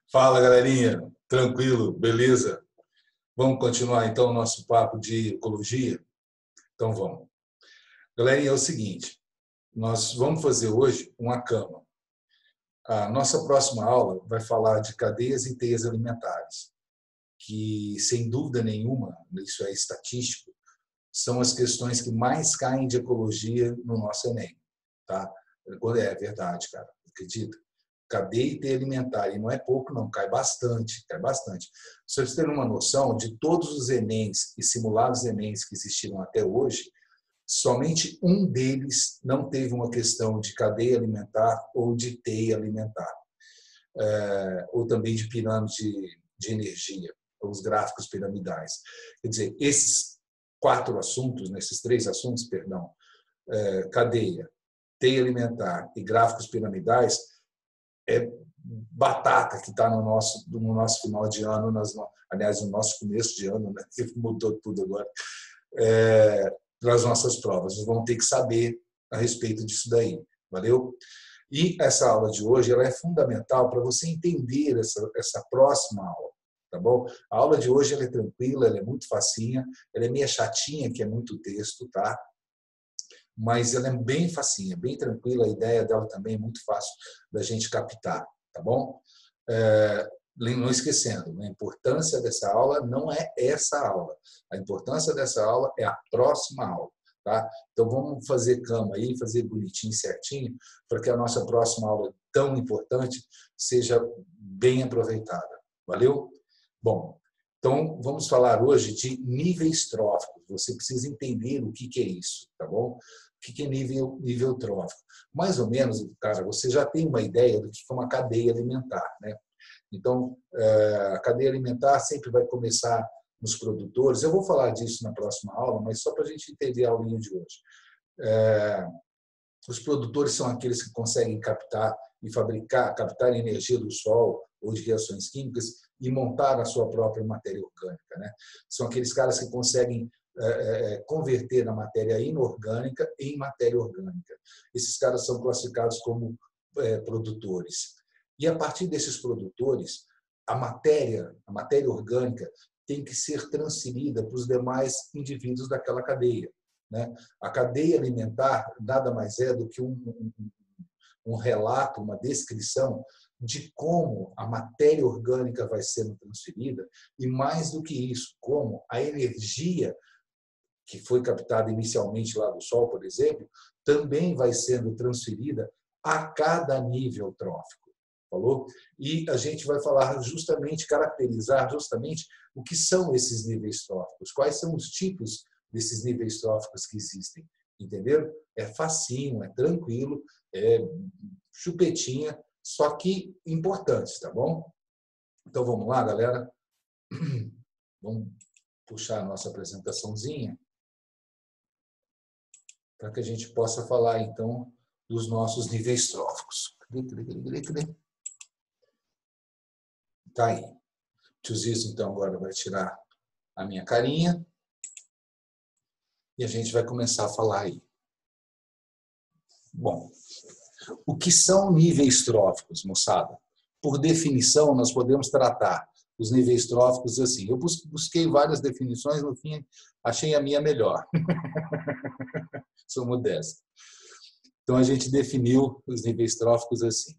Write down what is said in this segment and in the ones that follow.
Fala, galerinha. Tranquilo? Beleza? Vamos continuar, então, o nosso papo de ecologia? Então, vamos. Galerinha, é o seguinte. Nós vamos fazer hoje uma cama. A nossa próxima aula vai falar de cadeias e teias alimentares, que, sem dúvida nenhuma, isso é estatístico, são as questões que mais caem de ecologia no nosso Enem. Tá? É verdade, cara. Acredita? Cadeia e teia alimentar, e não é pouco não, cai bastante, cai bastante. Se vocês terem uma noção, de todos os Enems e simulados Enems que existiram até hoje, somente um deles não teve uma questão de cadeia alimentar ou de teia alimentar, ou também de pirâmide de energia, os gráficos piramidais. Quer dizer, esses três assuntos, perdão, cadeia, teia alimentar e gráficos piramidais, é batata que está no nosso final de ano, aliás, no nosso começo de ano, né? Mudou tudo agora, nas nossas provas. Vocês vão ter que saber a respeito disso daí, valeu? E essa aula de hoje ela é fundamental para você entender essa próxima aula, tá bom? A aula de hoje ela é tranquila, ela é muito facinha, ela é meio chatinha, que é muito texto, tá? Mas ela é bem facinha, bem tranquila, a ideia dela também é muito fácil da gente captar, tá bom? Não esquecendo, a importância dessa aula não é essa aula, a importância dessa aula é a próxima aula, tá? Então vamos fazer cama aí, fazer bonitinho, certinho, para que a nossa próxima aula tão importante seja bem aproveitada, valeu? Bom, então vamos falar hoje de níveis tróficos, você precisa entender o que é isso, tá bom? O que é nível trófico? Mais ou menos, cara, você já tem uma ideia do que é uma cadeia alimentar, né? Então, a cadeia alimentar sempre vai começar nos produtores. Eu vou falar disso na próxima aula, mas só para a gente entender a aulinha de hoje. Os produtores são aqueles que conseguem captar energia do sol ou de reações químicas e montar a sua própria matéria orgânica, né? São aqueles caras que conseguem converter a matéria inorgânica em matéria orgânica. Esses caras são classificados como produtores. E a partir desses produtores, a matéria orgânica tem que ser transferida para os demais indivíduos daquela cadeia, né? A cadeia alimentar nada mais é do que um relato, uma descrição de como a matéria orgânica vai sendo transferida e, mais do que isso, como a energia que foi captada inicialmente lá do Sol, por exemplo, também vai sendo transferida a cada nível trófico. Falou? E a gente vai falar caracterizar justamente o que são esses níveis tróficos, quais são os tipos desses níveis tróficos que existem. Entenderam? É facinho, é tranquilo, é chupetinha, só que importante, tá bom? Então vamos lá, galera? Vamos puxar a nossa apresentaçãozinha para que a gente possa falar, então, dos nossos níveis tróficos. Tá aí. O tiozinho, então, agora vai tirar a minha carinha e a gente vai começar a falar aí. Bom, o que são níveis tróficos, moçada? Por definição, nós podemos tratar os níveis tróficos assim. Eu busquei várias definições, no fim, achei a minha melhor. Sou modesto. Então, a gente definiu os níveis tróficos assim.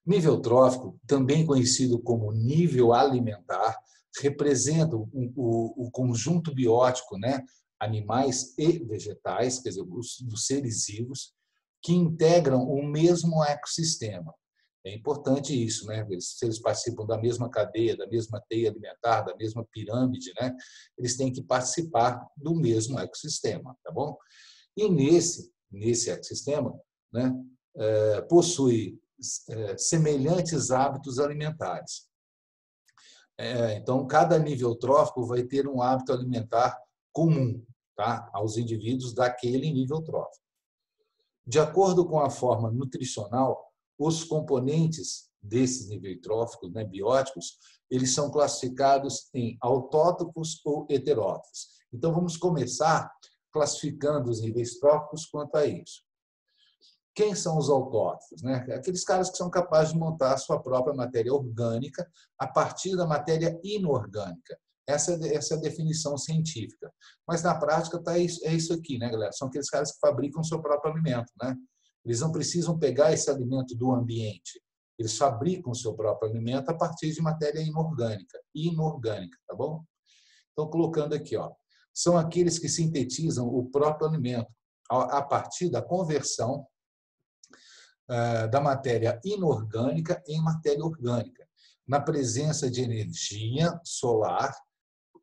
Nível trófico, também conhecido como nível alimentar, representa o conjunto biótico, né? Animais e vegetais, quer dizer, os seres vivos, que integram o mesmo ecossistema. É importante isso, né? Se eles participam da mesma cadeia, da mesma teia alimentar, da mesma pirâmide, né? Eles têm que participar do mesmo ecossistema, tá bom? E nesse ecossistema, né, possui semelhantes hábitos alimentares. Então, cada nível trófico vai ter um hábito alimentar comum, tá, aos indivíduos daquele nível trófico. De acordo com a forma nutricional, os componentes desses níveis tróficos, né, bióticos, eles são classificados em autótrofos ou heterótrofos. Então, vamos começar classificando os níveis tróficos quanto a isso. Quem são os autótrofos? Né? Aqueles caras que são capazes de montar a sua própria matéria orgânica a partir da matéria inorgânica. Essa é a definição científica. Mas, na prática, é isso aqui, né, galera? São aqueles caras que fabricam o seu próprio alimento. Né? Eles não precisam pegar esse alimento do ambiente. Eles fabricam o seu próprio alimento a partir de matéria inorgânica. Inorgânica, tá bom? Então, colocando aqui, ó, são aqueles que sintetizam o próprio alimento a partir da conversão da matéria inorgânica em matéria orgânica, na presença de energia solar,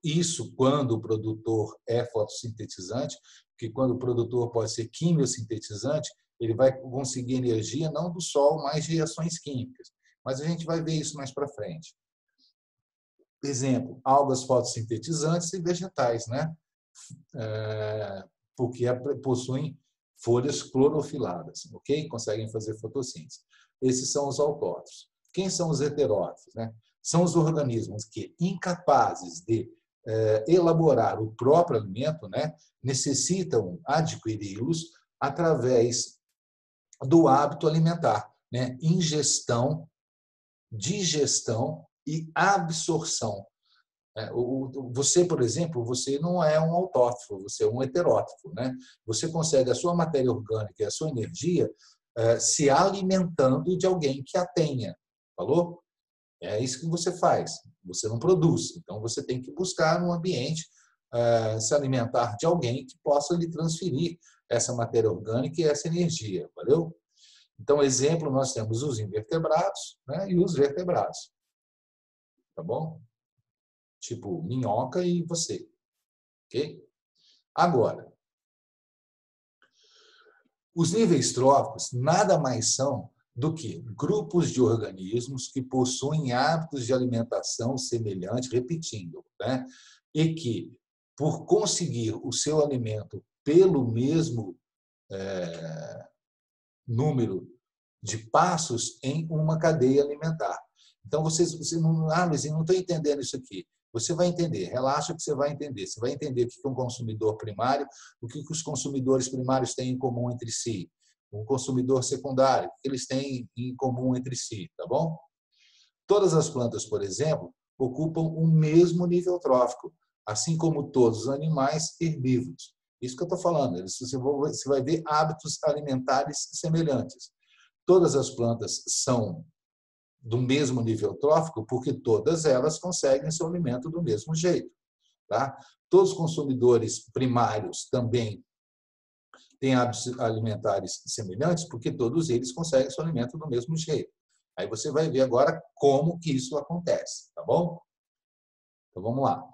isso quando o produtor é fotossintetizante, porque quando o produtor pode ser quimiosintetizante, ele vai conseguir energia não do sol, mas de reações químicas. Mas a gente vai ver isso mais para frente. Exemplo, algas fotossintetizantes e vegetais, né? Porque possuem folhas clorofiladas, ok? Conseguem fazer fotossíntese. Esses são os autótrofos. Quem são os heterótrofos? Né? São os organismos que, incapazes de elaborar o próprio alimento, né, necessitam adquiri-los através do hábito alimentar, né? Ingestão, digestão e absorção. Você, por exemplo, você não é um autótrofo, você é um heterótrofo, né? Você consegue a sua matéria orgânica e a sua energia se alimentando de alguém que a tenha. Falou? É isso que você faz. Você não produz. Então, você tem que buscar no ambiente se alimentar de alguém que possa lhe transferir essa matéria orgânica e essa energia. Valeu? Então, exemplo, nós temos os invertebrados, né, e os vertebrados. Tá bom? Tipo minhoca e você. Ok? Agora, os níveis tróficos nada mais são do que grupos de organismos que possuem hábitos de alimentação semelhantes, repetindo, né? E que, por conseguir o seu alimento pelo mesmo número de passos em uma cadeia alimentar. Então, você não, mas eu não estou entendendo isso aqui. Você vai entender, relaxa que você vai entender. Você vai entender o que é um consumidor primário, o que os consumidores primários têm em comum entre si, um consumidor secundário, o que eles têm em comum entre si, tá bom? Todas as plantas, por exemplo, ocupam o mesmo nível trófico, assim como todos os animais herbívoros. Isso que eu estou falando, você vai ver hábitos alimentares semelhantes. Todas as plantas são do mesmo nível trófico porque todas elas conseguem seu alimento do mesmo jeito. Tá? Todos os consumidores primários também têm hábitos alimentares semelhantes porque todos eles conseguem seu alimento do mesmo jeito. Aí você vai ver agora como que isso acontece, tá bom? Então, vamos lá.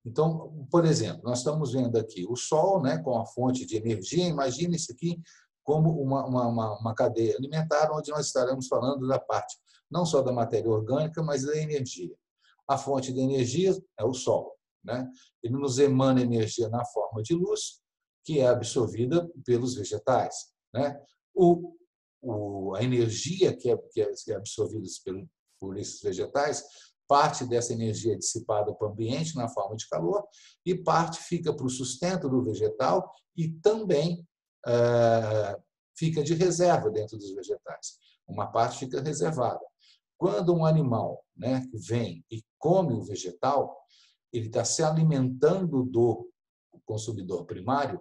Então, por exemplo, nós estamos vendo aqui o Sol, né, com a fonte de energia. Imagine isso aqui como uma cadeia alimentar, onde nós estaremos falando da parte não só da matéria orgânica, mas da energia. A fonte de energia é o Sol, né? Ele nos emana energia na forma de luz, que é absorvida pelos vegetais, né? A energia que é absorvida por esses vegetais, parte dessa energia é dissipada para o ambiente na forma de calor e parte fica para o sustento do vegetal e também fica de reserva dentro dos vegetais. Uma parte fica reservada. Quando um animal, né, vem e come o vegetal, ele está se alimentando do consumidor primário,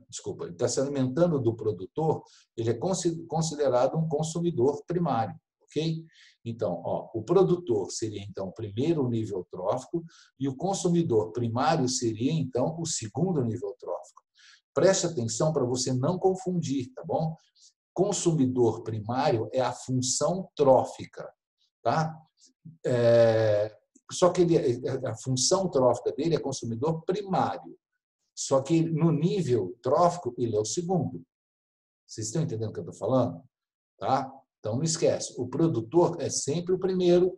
desculpa, ele está se alimentando do produtor, ele é considerado um consumidor primário, ok? Então, o produtor seria, então, o primeiro nível trófico e o consumidor primário seria, então, o segundo nível trófico. Preste atenção para você não confundir, tá bom? Consumidor primário é a função trófica, tá? Só que a função trófica dele é consumidor primário. Só que no nível trófico ele é o segundo. Vocês estão entendendo o que eu estou falando? Tá? Então não esquece, o produtor é sempre o primeiro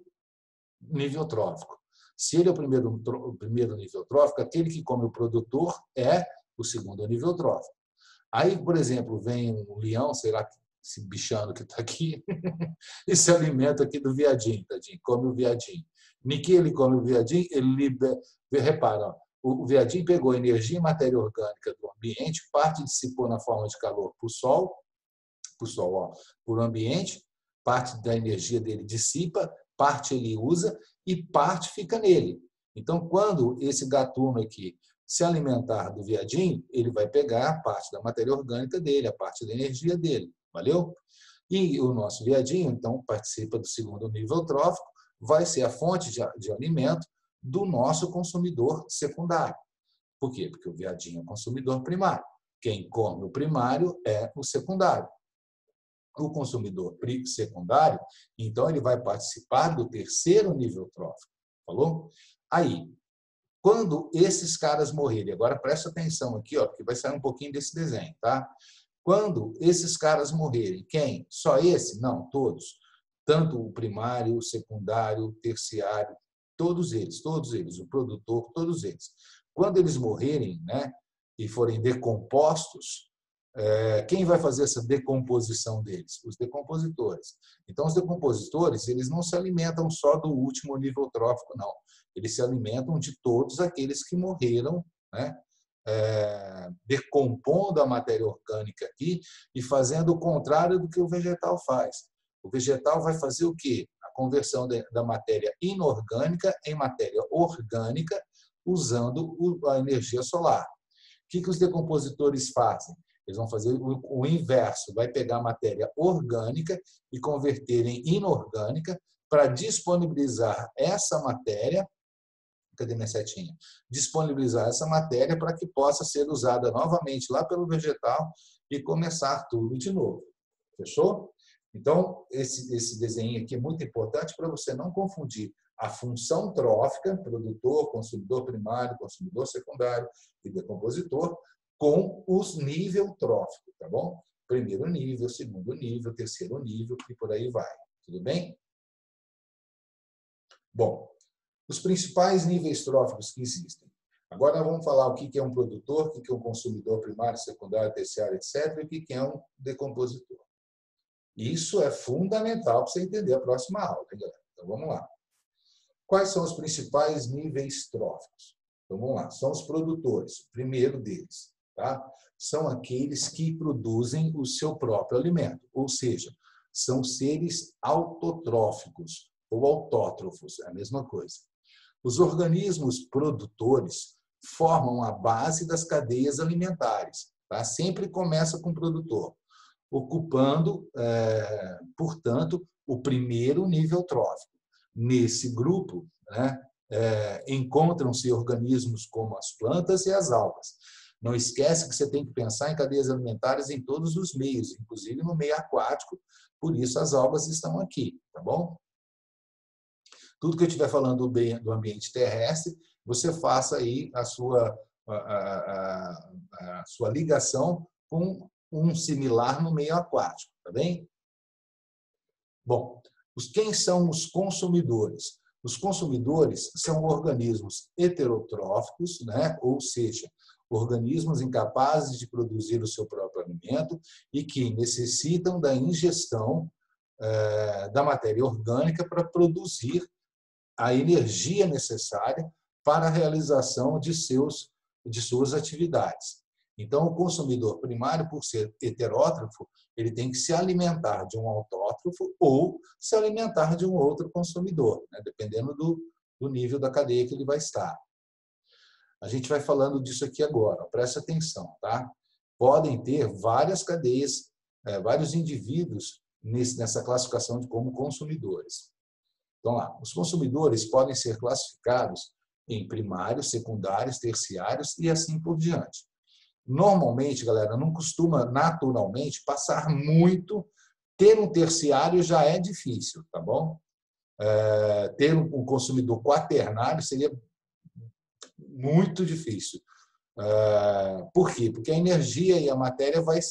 nível trófico. Se ele é o primeiro nível trófico, aquele que come o produtor é o segundo nível trófico. Aí, por exemplo, vem um leão, sei lá, esse bichano que está aqui, e se alimenta aqui do viadinho, tadinho, come o viadinho. Nem que ele come o viadinho, ele repara, ó, o veadinho pegou energia e matéria orgânica do ambiente, parte dissipou na forma de calor para o sol, para o ambiente, parte da energia dele dissipa, parte ele usa e parte fica nele. Então, quando esse gatuno aqui se alimentar do veadinho, ele vai pegar a parte da matéria orgânica dele, a parte da energia dele. Valeu? E o nosso veadinho, então, participa do segundo nível trófico, vai ser a fonte de alimento do nosso consumidor secundário. Por quê? Porque o veadinho é o consumidor primário. Quem come o primário é o secundário. O consumidor secundário, então, ele vai participar do terceiro nível trófico. Falou? Aí, quando esses caras morrerem, agora presta atenção aqui, ó, porque vai sair um pouquinho desse desenho, tá? Quando esses caras morrerem, quem? Só esse? Não, todos. Tanto o primário, o secundário, o terciário, todos eles, o produtor, todos eles. Quando eles morrerem, né, e forem decompostos, quem vai fazer essa decomposição deles? Os decompositores. Então, os decompositores, eles não se alimentam só do último nível trófico, não. Eles se alimentam de todos aqueles que morreram, né, decompondo a matéria orgânica aqui e fazendo o contrário do que o vegetal faz. O vegetal vai fazer o quê? A conversão da matéria inorgânica em matéria orgânica usando a energia solar. O que os decompositores fazem? Eles vão fazer o inverso, vai pegar a matéria orgânica e converter em inorgânica para disponibilizar essa matéria. Cadê minha setinha? Disponibilizar essa matéria para que possa ser usada novamente lá pelo vegetal e começar tudo de novo. Fechou? Então, esse desenho aqui é muito importante para você não confundir a função trófica, produtor, consumidor primário, consumidor secundário e decompositor, com os níveis tróficos, tá bom? Primeiro nível, segundo nível, terceiro nível e por aí vai. Tudo bem? Bom, os principais níveis tróficos que existem. Agora vamos falar o que é um produtor, o que é um consumidor primário, secundário, terciário, etc., e o que é um decompositor. Isso é fundamental para você entender a próxima aula, hein, galera? Então vamos lá. Quais são os principais níveis tróficos? Então vamos lá. São os produtores, o primeiro deles, tá? São aqueles que produzem o seu próprio alimento, ou seja, são seres autotróficos ou autótrofos, é a mesma coisa. Os organismos produtores formam a base das cadeias alimentares. Tá? Sempre começa com o produtor, ocupando, portanto, o primeiro nível trófico. Nesse grupo, né, encontram-se organismos como as plantas e as algas. Não esquece que você tem que pensar em cadeias alimentares em todos os meios, inclusive no meio aquático, por isso as algas estão aqui, tá bom? Tudo que eu estiver falando do ambiente terrestre, você faça aí a sua ligação com um similar no meio aquático, tá bem? Bom, quem são os consumidores? Os consumidores são organismos heterotróficos, né? Ou seja, organismos incapazes de produzir o seu próprio alimento e que necessitam da ingestão da matéria orgânica para produzir a energia necessária para a realização de suas atividades. Então, o consumidor primário, por ser heterótrofo, ele tem que se alimentar de um autótrofo ou se alimentar de um outro consumidor, né? Dependendo do nível da cadeia que ele vai estar. A gente vai falando disso aqui agora, presta atenção, tá? Podem ter várias cadeias, vários indivíduos nessa classificação de como consumidores. Então, lá, os consumidores podem ser classificados em primários, secundários, terciários e assim por diante. Normalmente, galera, não costuma naturalmente passar muito. Ter um terciário já é difícil, tá bom? Ter um consumidor quaternário seria muito difícil. Por quê? Porque a energia e a matéria vai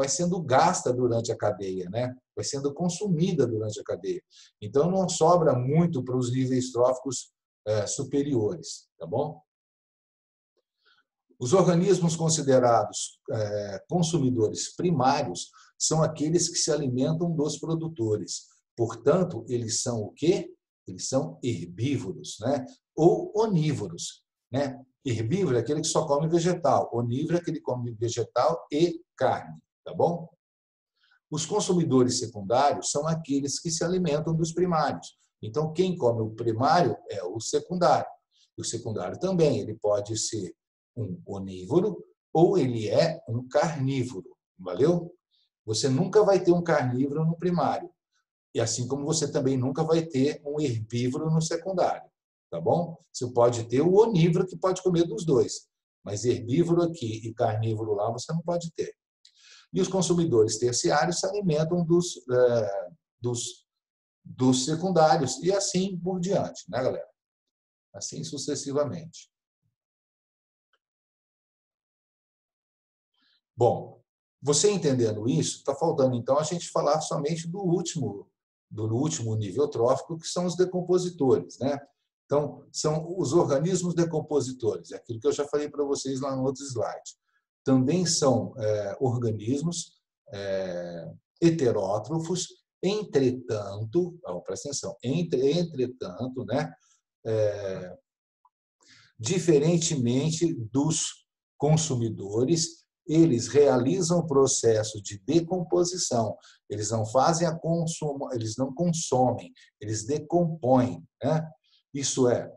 sendo gasta durante a cadeia, né? Vai sendo consumida durante a cadeia. Então, não sobra muito para os níveis tróficos superiores, tá bom? Os organismos considerados consumidores primários são aqueles que se alimentam dos produtores. Portanto, eles são o quê? Eles são herbívoros, né? Ou onívoros. né? Herbívoro é aquele que só come vegetal. Onívoro é aquele que come vegetal e carne, tá bom? Os consumidores secundários são aqueles que se alimentam dos primários. Então, quem come o primário é o secundário. O secundário também, ele pode ser um onívoro ou ele é um carnívoro, valeu? Você nunca vai ter um carnívoro no primário. E assim como você também nunca vai ter um herbívoro no secundário, tá bom? Você pode ter o onívoro que pode comer dos dois, mas herbívoro aqui e carnívoro lá você não pode ter. E os consumidores terciários se alimentam dos secundários e assim por diante, né, galera? Assim sucessivamente. Bom, você entendendo isso, está faltando então a gente falar somente do último nível trófico, que são os decompositores, né? Então, são os organismos decompositores, é aquilo que eu já falei para vocês lá no outro slide. Também são organismos heterótrofos, entretanto, presta atenção, entretanto, né? Diferentemente dos consumidores, eles realizam o processo de decomposição. Eles não fazem a consumo, eles não consomem, eles decompõem, né? Isso é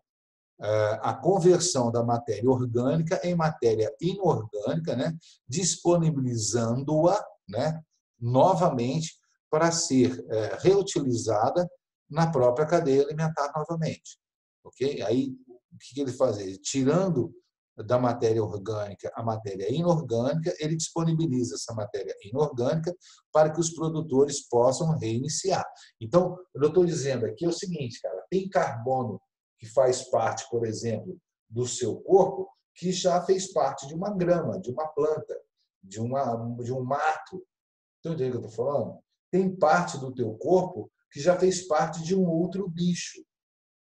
a conversão da matéria orgânica em matéria inorgânica, né? Disponibilizando-a, né? Novamente para ser reutilizada na própria cadeia alimentar novamente. Ok? Aí o que ele faz? Tirando da matéria orgânica a matéria inorgânica, ele disponibiliza essa matéria inorgânica para que os produtores possam reiniciar. Então, eu estou dizendo aqui é o seguinte, cara, tem carbono que faz parte, por exemplo, do seu corpo, que já fez parte de uma grama, de uma planta, de um mato. Estão entendendo o que eu estou falando? Tem parte do teu corpo que já fez parte de um outro bicho.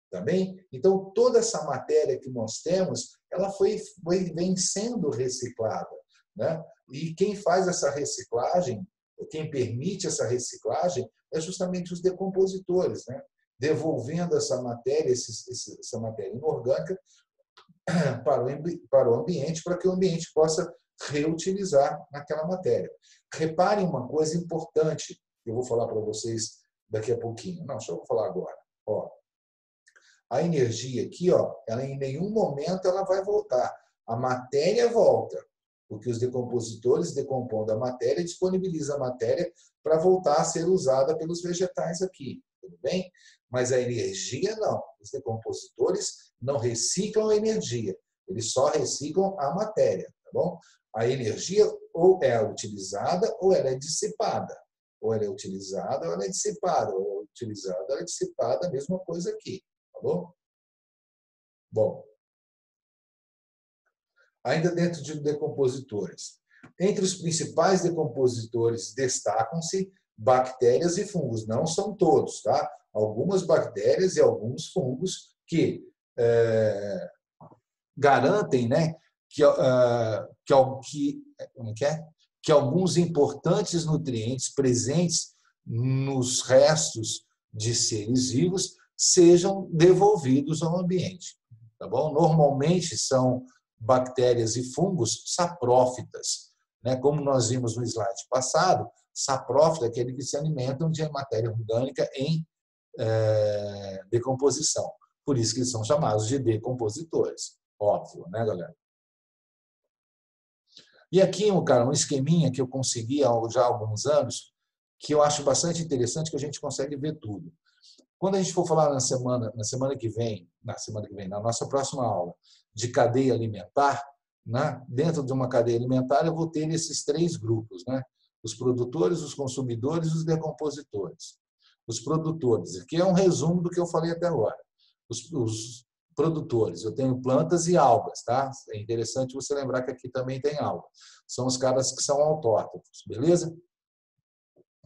Tá bem? Então, toda essa matéria que nós temos, ela vem sendo reciclada, né? E quem faz essa reciclagem, quem permite essa reciclagem, é justamente os decompositores, né? Devolvendo essa matéria, essa matéria inorgânica para o ambiente, para que o ambiente possa reutilizar aquela matéria. Reparem uma coisa importante, que eu vou falar para vocês daqui a pouquinho. Não, só vou falar agora. Ó, a energia aqui, ó, ela em nenhum momento ela vai voltar. A matéria volta, porque os decompositores decompondo a matéria e disponibilizam a matéria para voltar a ser usada pelos vegetais aqui, tudo bem? Mas a energia não. Os decompositores não reciclam a energia, eles só reciclam a matéria, tá bom? A energia ou é utilizada ou ela é dissipada. Ou ela é utilizada ou ela é dissipada. Ou ela é utilizada ou ela é dissipada, a mesma coisa aqui. Tá bom? Bom, ainda dentro de decompositores. Entre os principais decompositores destacam-se bactérias e fungos. Não são todos, tá? Algumas bactérias e alguns fungos que garantem, né, que alguns importantes nutrientes presentes nos restos de seres vivos sejam devolvidos ao ambiente, tá bom? Normalmente são bactérias e fungos saprófitas, né? Como nós vimos no slide passado, saprófita é aquele que se alimentam de matéria orgânica em decomposição. Por isso que eles são chamados de decompositores. Óbvio, né, galera? E aqui, um esqueminha que eu consegui já há alguns anos, que eu acho bastante interessante, que a gente consegue ver tudo. Quando a gente for falar na semana que vem, na nossa próxima aula, de cadeia alimentar, né? Dentro de uma cadeia alimentar, eu vou ter esses três grupos, né? Os produtores, os consumidores e os decompositores. Os produtores, aqui é um resumo do que eu falei até agora. Os produtores, eu tenho plantas e algas, tá? É interessante você lembrar que aqui também tem alga. São os caras que são autótrofos, beleza?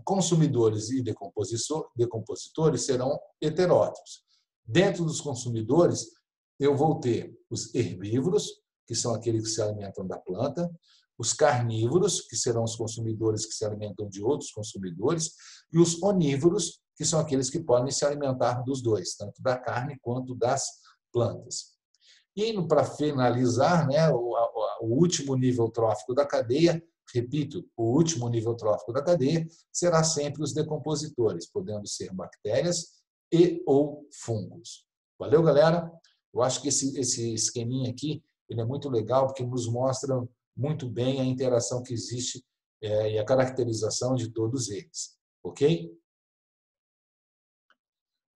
Consumidores e decompositores serão heterótrofos. Dentro dos consumidores, eu vou ter os herbívoros, que são aqueles que se alimentam da planta, os carnívoros, que serão os consumidores que se alimentam de outros consumidores, e os onívoros, que são aqueles que podem se alimentar dos dois, tanto da carne quanto das plantas. E para finalizar, né, o último nível trófico da cadeia, repito, o último nível trófico da cadeia será sempre os decompositores, podendo ser bactérias e ou fungos. Valeu, galera? Eu acho que esse esqueminha aqui ele é muito legal porque nos mostra muito bem a interação que existe e a caracterização de todos eles. Ok?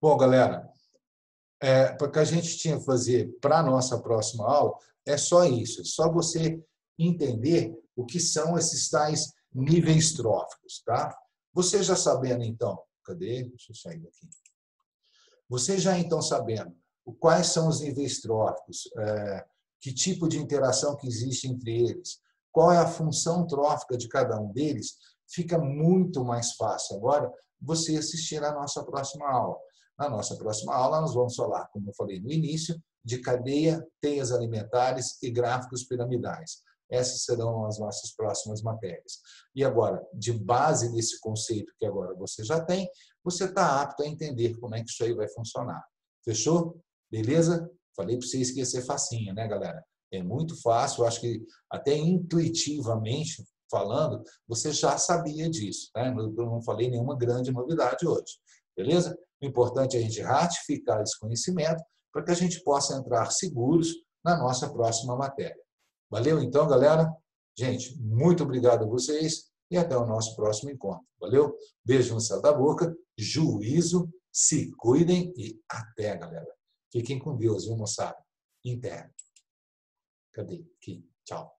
Bom, galera, porque a gente tinha que fazer para a nossa próxima aula é só isso, é só você entender o que são esses tais níveis tróficos, tá? Você já sabendo, então, cadê? Deixa eu sair daqui. Você já, então, sabendo quais são os níveis tróficos, que tipo de interação que existe entre eles, qual é a função trófica de cada um deles, fica muito mais fácil agora você assistir à nossa próxima aula. Na nossa próxima aula, nós vamos falar, como eu falei no início, de cadeia, teias alimentares e gráficos piramidais. Essas serão as nossas próximas matérias. E agora, de base desse conceito que agora você já tem, você está apto a entender como é que isso aí vai funcionar. Fechou? Beleza? Falei para vocês que ia ser facinho, né, galera? É muito fácil, eu acho que até intuitivamente falando, você já sabia disso, né? Eu não falei nenhuma grande novidade hoje. Beleza? O importante é a gente ratificar esse conhecimento para que a gente possa entrar seguros na nossa próxima matéria. Valeu então, galera? Gente, muito obrigado a vocês e até o nosso próximo encontro. Valeu? Beijo no céu da boca, juízo, se cuidem e até, galera. Fiquem com Deus, viu, moçada? Interno. Cadê? Aqui. Tchau.